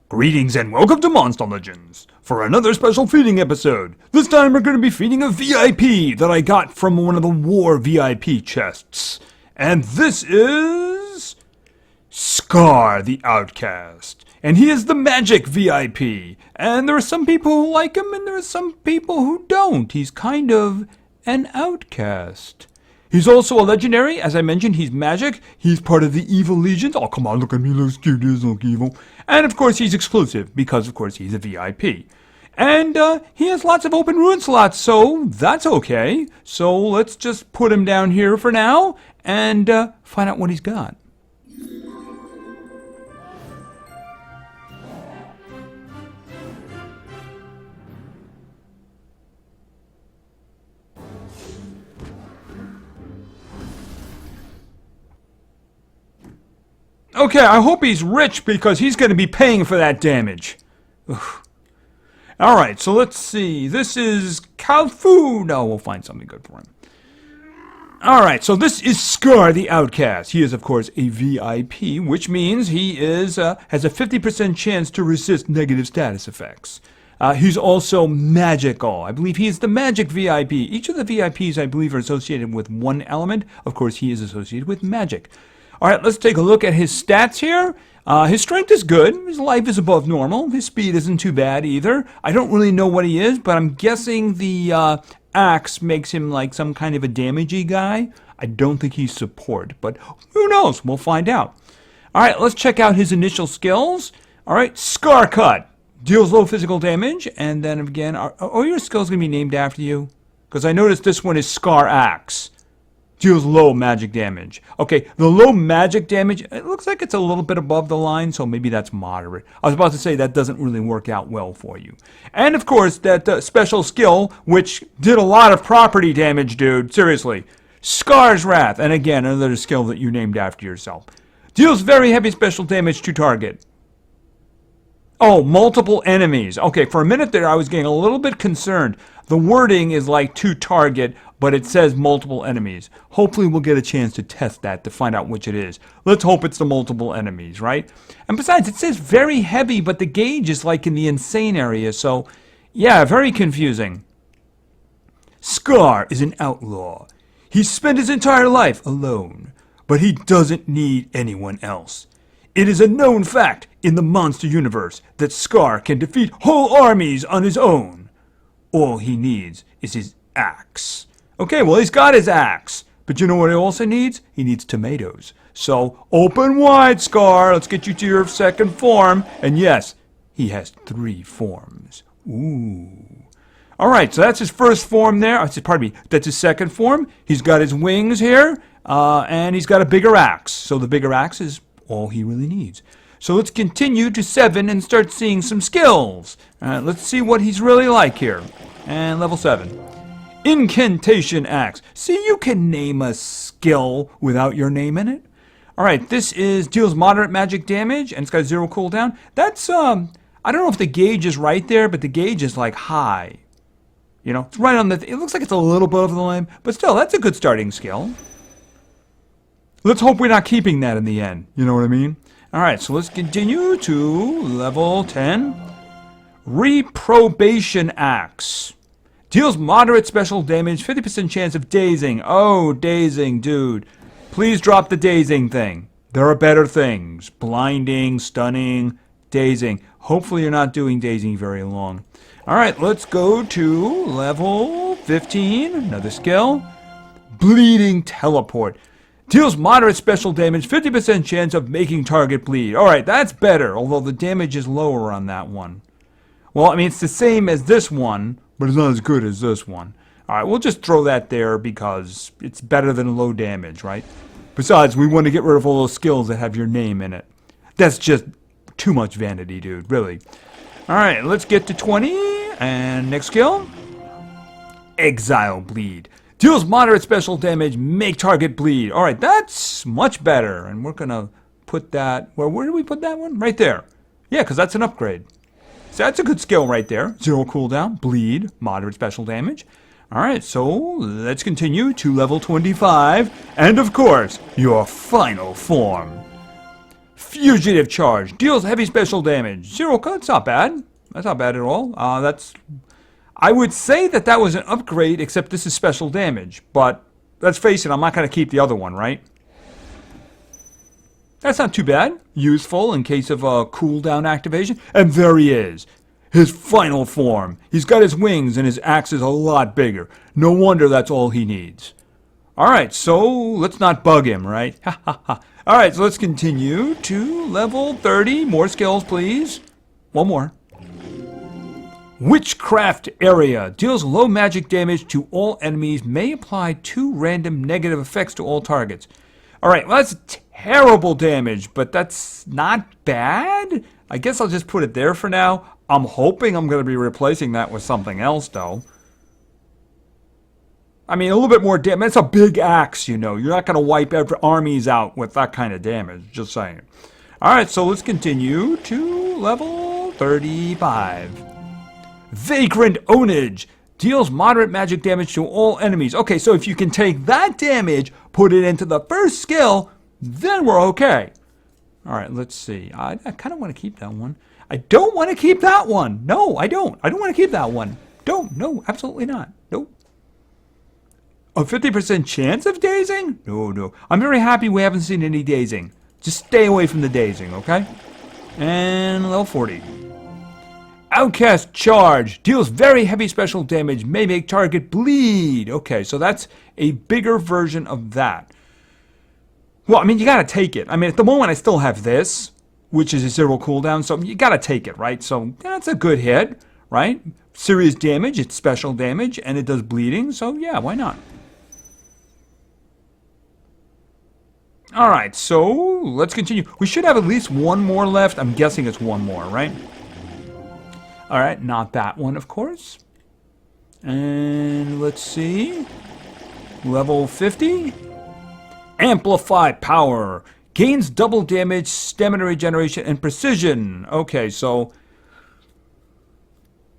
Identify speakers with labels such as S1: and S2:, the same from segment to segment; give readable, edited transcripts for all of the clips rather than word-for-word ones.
S1: Greetings and welcome to Monster Legends for another special feeding episode. This time we're going to be feeding a VIP that I got from one of the war VIP chests. And this is Scarr the Outcast. And he is the magic VIP. And there are some people who like him and there are some people who don't. He's kind of an outcast. He's also a legendary. As I mentioned, he's magic. He's part of the evil legions. Oh, come on, look at me, those studios look evil. And of course, he's exclusive because, of course, he's a VIP. And he has lots of open ruin slots, so that's okay. So let's just put him down here for now and find out what he's got. Okay, I hope he's rich because he's going to be paying for that damage. Alright, so let's see. This is Kalfu. No, we'll find something good for him. Alright, so this is Scarr the Outcast. He is, of course, a VIP, which means he is has a 50% chance to resist negative status effects. He's also magical. I believe he is the magic VIP. Each of the VIPs, I believe, are associated with one element. Of course, he is associated with magic. Alright, let's take a look at his stats here. His strength is good. His life is above normal. His speed isn't too bad either. I don't really know what he is, but I'm guessing the axe makes him like some kind of a damagey guy. I don't think he's support, but who knows? We'll find out. Alright, let's check out his initial skills. Alright, Scarr Cut. Deals low physical damage, and then again, are your skills going to be named after you? Because I noticed this one is Scarr Axe. Deals low magic damage. Okay, the low magic damage, it looks like it's a little bit above the line, so maybe that's moderate. I was about to say that doesn't really work out well for you. And of course, that special skill, which did a lot of property damage, dude. Seriously. Scar's Wrath. And again, another skill that you named after yourself. Deals very heavy special damage to target. Oh, multiple enemies. Okay, for a minute there, I was getting a little bit concerned. The wording is like to target, but it says multiple enemies. Hopefully we'll get a chance to test that to find out which it is. Let's hope it's the multiple enemies, right? And besides, it says very heavy, but the gauge is like in the insane area, so yeah, very confusing. Scarr is an outlaw. He spent his entire life alone, but he doesn't need anyone else. It is a known fact in the monster universe that Scarr can defeat whole armies on his own. All he needs is his axe. Okay, well, he's got his axe. But you know what he also needs? He needs tomatoes. So, open wide, Scarr. Let's get you to your second form. And yes, he has 3 forms. Ooh. Alright, so that's his first form there. Pardon me, that's his second form. He's got his wings here. And he's got a bigger axe. So the bigger axe is all he really needs. So let's continue to 7 and start seeing some skills. Let's see what he's really like here. And level 7. Incantation Axe. See, you can name a skill without your name in it. Alright, this is deals moderate magic damage, and it's got 0 cooldown. That's, I don't know if the gauge is right there, but the gauge is like high. You know, it's right on the, it looks like it's a little above the line, but still, that's a good starting skill. Let's hope we're not keeping that in the end, you know what I mean? Alright, so let's continue to level 10. Reprobation Axe. Deals moderate special damage, 50% chance of dazing. Oh, dazing, dude. Please drop the dazing thing. There are better things. Blinding, stunning, dazing. Hopefully you're not doing dazing very long. Alright, let's go to level 15. Another skill. Bleeding Teleport. Deals moderate special damage, 50% chance of making target bleed. Alright, that's better, although the damage is lower on that one. Well, I mean, it's the same as this one, but it's not as good as this one. Alright, we'll just throw that there because it's better than low damage, right? Besides, we want to get rid of all those skills that have your name in it. That's just too much vanity, dude, really. Alright, let's get to 20, and next skill. Exile Bleed. Deals moderate special damage, make target bleed. Alright, that's much better. And we're going to put that, where do we put that one? Right there. Yeah, because that's an upgrade. So that's a good skill right there. 0 cooldown, bleed, moderate special damage. Alright, so let's continue to level 25. And of course, your final form. Fugitive Charge. Deals heavy special damage. 0, that's not bad. That's not bad at all. I would say that was an upgrade, except this is special damage. But let's face it, I'm not going to keep the other one, right? That's not too bad. Useful in case of a cooldown activation. And there he is. His final form. He's got his wings and his axe is a lot bigger. No wonder that's all he needs. Alright, so let's not bug him, right? Alright, so let's continue to level 30. More skills, please. One more. Witchcraft Area. Deals low magic damage to all enemies. May apply 2 random negative effects to all targets. Alright, well that's terrible damage, but that's not bad. I guess I'll just put it there for now. I'm hoping I'm going to be replacing that with something else, though. I mean, a little bit more damage. It's a big axe, you know. You're not going to wipe armies out with that kind of damage. Just saying. Alright, so let's continue to level 35. Vagrant Ownage. Deals moderate magic damage to all enemies. Okay, so if you can take that damage, put it into the first skill, then we're okay. Alright, let's see. I kind of want to keep that one. I don't want to keep that one. No, I don't. I don't want to keep that one. No, absolutely not. Nope. A 50% chance of dazing? No. I'm very happy we haven't seen any dazing. Just stay away from the dazing, okay? And level 40. Outcast Charge. Deals very heavy special damage. May make target bleed. Okay, so that's a bigger version of that. Well, I mean, you gotta take it. I mean, at the moment I still have this, which is a 0 cooldown, so you gotta take it, right? So that's a good hit, right? Serious damage, it's special damage, and it does bleeding, so yeah, why not? Alright, so let's continue. We should have at least one more left. I'm guessing it's one more, right? Alright, not that one, of course. And let's see. Level 50. Amplify Power. Gains double damage, stamina regeneration, and precision. Okay, so...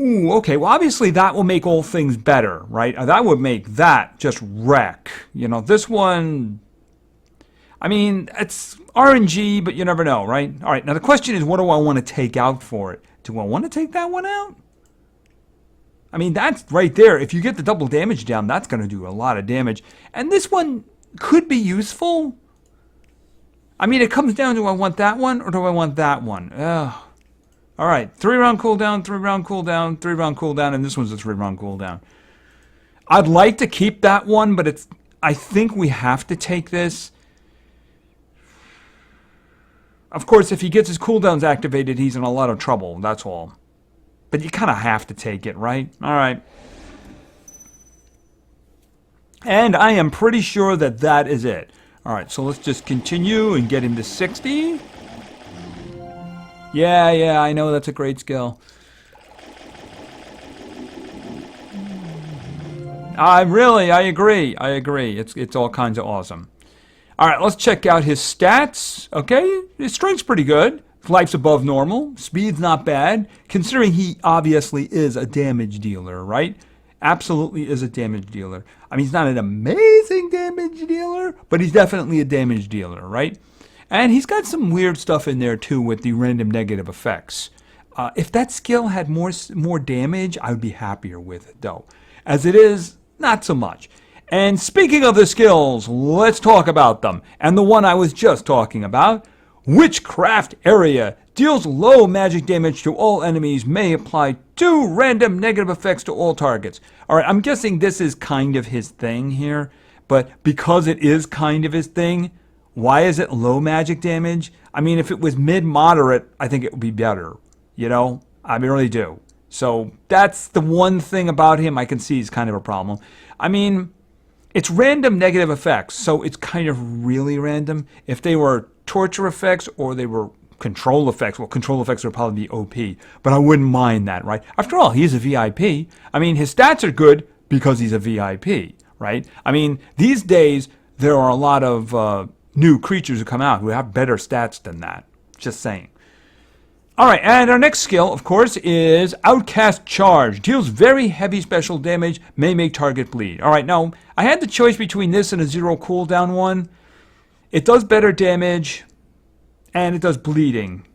S1: Ooh, okay, well obviously that will make all things better, right? That would make that just wreck. You know, this one... I mean, it's RNG, but you never know, right? Alright, now the question is, what do I want to take out for it? Do I want to take that one out? I mean, that's right there. If you get the double damage down, that's going to do a lot of damage. And this one could be useful. I mean, it comes down to, do I want that one or do I want that one? Ugh. Alright, 3-round cooldown, 3-round cooldown, 3-round cooldown, and this one's a 3-round cooldown. I'd like to keep that one, but I think we have to take this. Of course, if he gets his cooldowns activated, he's in a lot of trouble, that's all. But you kind of have to take it, right? Alright. And I am pretty sure that that is it. Alright, so let's just continue and get him to 60. Yeah, I know that's a great skill. I agree. It's all kinds of awesome. Alright, let's check out his stats. Okay, his strength's pretty good. Life's above normal. Speed's not bad, considering he obviously is a damage dealer, right? Absolutely is a damage dealer. I mean, he's not an amazing damage dealer, but he's definitely a damage dealer, right? And he's got some weird stuff in there, too, with the random negative effects. If that skill had more damage, I would be happier with it, though. As it is, not so much. And speaking of the skills, let's talk about them. And the one I was just talking about, Witchcraft Area. Deals low magic damage to all enemies. May apply 2 random negative effects to all targets. Alright, I'm guessing this is kind of his thing here. But because it is kind of his thing, why is it low magic damage? I mean, if it was mid-moderate, I think it would be better. You know? I really do. So that's the one thing about him I can see is kind of a problem. I mean... It's random negative effects, so it's kind of really random. If they were torture effects or they were control effects, well, control effects would probably be OP, but I wouldn't mind that, right? After all, he's a VIP. I mean, his stats are good because he's a VIP, right? I mean, these days, there are a lot of new creatures who come out who have better stats than that. Just saying. Alright, and our next skill, of course, is Outcast Charge. Deals very heavy special damage, may make target bleed. Alright, now, I had the choice between this and a 0 cooldown one. It does better damage. and it does bleeding.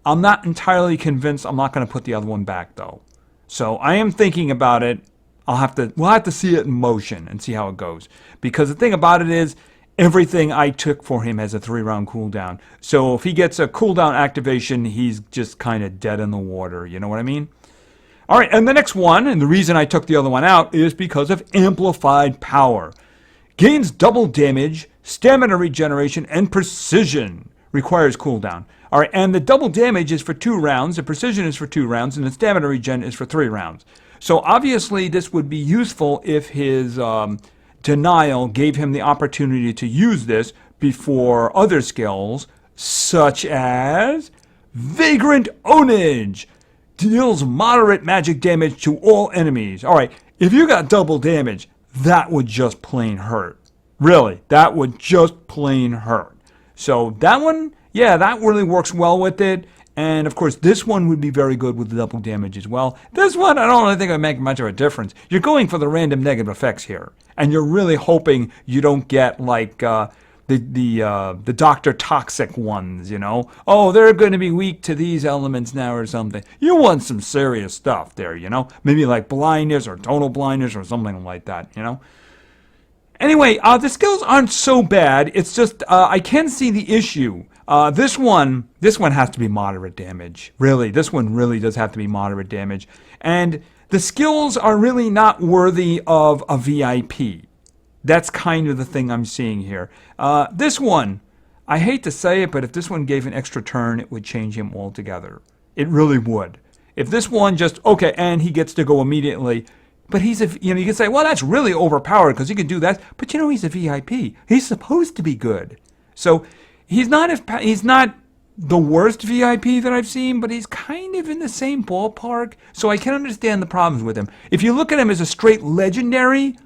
S1: I'm not entirely convinced. I'm not going to put the other one back, though. So I am thinking about it. We'll have to see it in motion and see how it goes. Because the thing about it is, everything I took for him has a 3-round cooldown. So if he gets a cooldown activation, he's just kind of dead in the water. You know what I mean? All right, and the next one, and the reason I took the other one out, is because of amplified power. Gains double damage, stamina regeneration, and precision. Requires cooldown. All right, and the double damage is for 2 rounds, the precision is for 2 rounds, and the stamina regen is for 3 rounds. So obviously this would be useful if his denial gave him the opportunity to use this before other skills, such as Vagrant Ownage. Deals moderate magic damage to all enemies. All right, if you got double damage, that would just plain hurt. Really, that would just plain hurt. So that one, yeah, that really works well with it. And of course, this one would be very good with the double damage as well. This one, I don't really think it would make much of a difference. You're going for the random negative effects here. And you're really hoping you don't get like the Dr. Toxic ones, you know. Oh, they're going to be weak to these elements now or something. You want some serious stuff there, you know. Maybe like blindness or total blindness or something like that, you know. Anyway, the skills aren't so bad. It's just I can see the issue. This one has to be moderate damage. Really, this one really does have to be moderate damage. And the skills are really not worthy of a VIP. That's kind of the thing I'm seeing here. This one, I hate to say it, but if this one gave an extra turn, it would change him altogether. It really would. If this one just, okay, and he gets to go immediately, but he's a, you can say, well, that's really overpowered because he can do that. But he's a VIP. He's supposed to be good. So he's not the worst VIP that I've seen, but he's kind of in the same ballpark. So I can understand the problems with him. If you look at him as a straight legendary,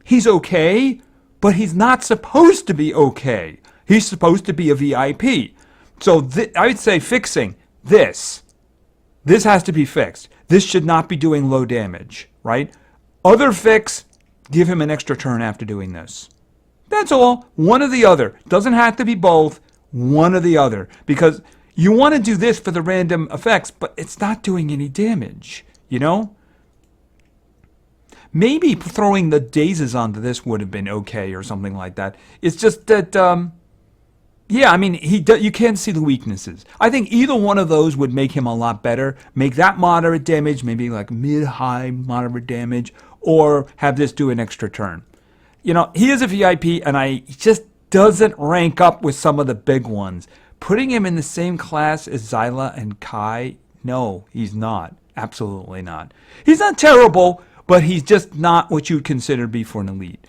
S1: he's okay, but he's not supposed to be okay. He's supposed to be a VIP. So I would say fixing this. This has to be fixed. This should not be doing low damage, right? Other fix, give him an extra turn after doing this. That's all. One or the other. Doesn't have to be both. One or the other. Because you want to do this for the random effects, but it's not doing any damage, you know? Maybe throwing the dazes onto this would have been okay or something like that. It's just that, yeah, I mean, you can't see the weaknesses. I think either one of those would make him a lot better. Make that moderate damage, maybe like mid-high moderate damage, or have this do an extra turn. You know, he is a VIP, and he just doesn't rank up with some of the big ones. Putting him in the same class as Zyla and Kai, no, he's not. Absolutely not. He's not terrible, but he's just not what you'd consider to be for an elite.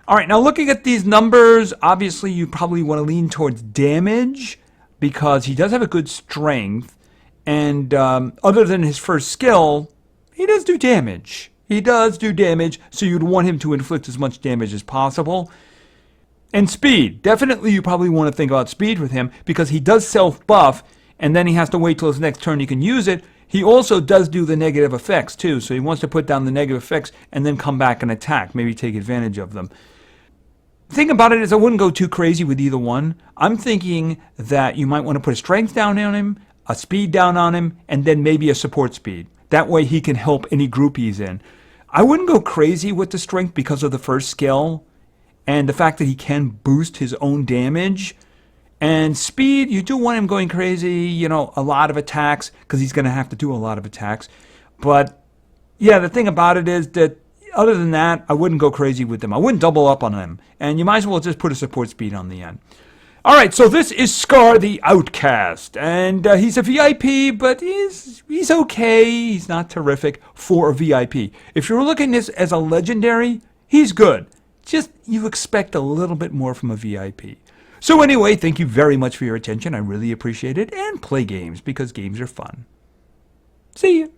S1: All right, now looking at these numbers, obviously you probably want to lean towards damage because he does have a good strength. And other than his first skill, he does do damage. He does do damage, so you'd want him to inflict as much damage as possible. And speed. Definitely you probably want to think about speed with him because he does self-buff, and then he has to wait till his next turn he can use it. He also does do the negative effects, too, so he wants to put down the negative effects and then come back and attack, maybe take advantage of them. The thing about it is I wouldn't go too crazy with either one. I'm thinking that you might want to put a strength down on him, a speed down on him, and then maybe a support speed. That way he can help any group he's in. I wouldn't go crazy with the strength because of the first skill and the fact that he can boost his own damage. And speed, you do want him going crazy, a lot of attacks, because he's going to have to do a lot of attacks. But, yeah, the thing about it is that other than that, I wouldn't go crazy with them. I wouldn't double up on him. And you might as well just put a support speed on the end. All right, so this is Scarr the Outcast. And he's a VIP, but he's okay. He's not terrific for a VIP. If you're looking at this as a legendary, he's good. Just you expect a little bit more from a VIP. So anyway, thank you very much for your attention. I really appreciate it. And play games, because games are fun. See you.